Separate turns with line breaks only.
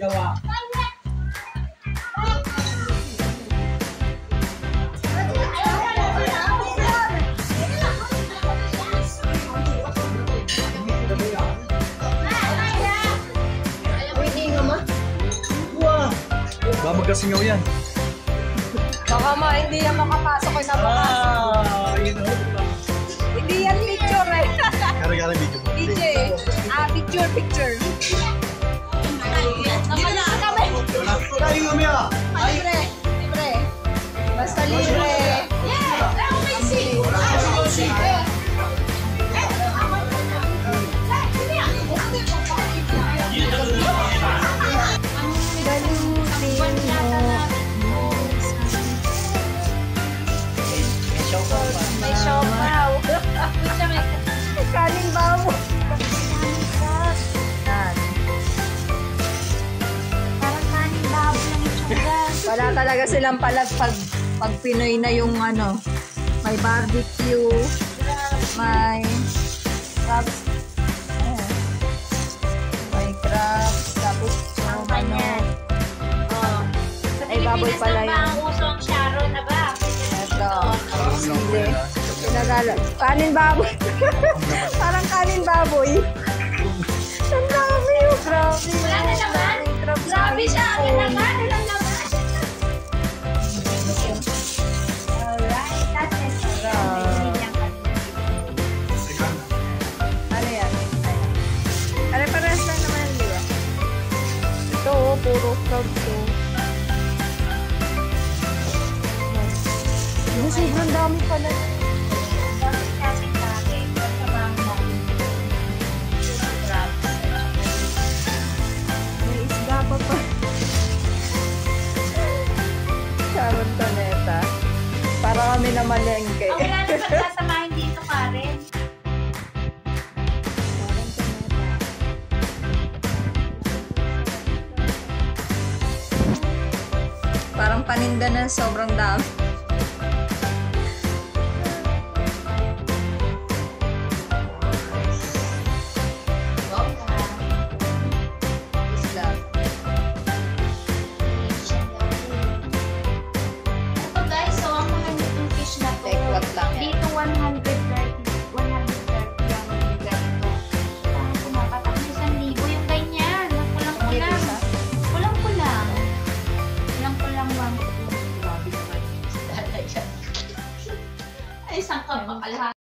gawa.
Baka magkasingaw yan.
Baka hindi yan makapasok ay napapasok.
You know.
Hindi yan picture eh.
Kara-kara video.
DJ. Picture.
Tayo kami ah!
Libre. Basta libre. May siopaw. Kaling babo.
Parang kanin babo lang itsura.
Wala talaga silang palag pag Pinoy na yung ano. May barbecue. May crabs. May crabs. Tapos
Ang panyan.
ay baboy pala
Sa
yun.
ang usong Sharon na ba?
Ito. Sili. Pinagala. Kanin baboy. Parang kanin baboy. Ang dami yun. Grabe.
Wala na naman. Grabe siya. Ang naman. Walang naman. Alright. That's it.
Ano yan? Pare-pares lang naman, di ba? Ito, puro crab to. Sobrang dami pala.
Bakit kasi dati? Basta bang
May isda pa pa. Sharon Toneta. Para kami na malengke.
Oh, wala na pagsasamahin dito, Karen.
Parang paninda na sobrang dami.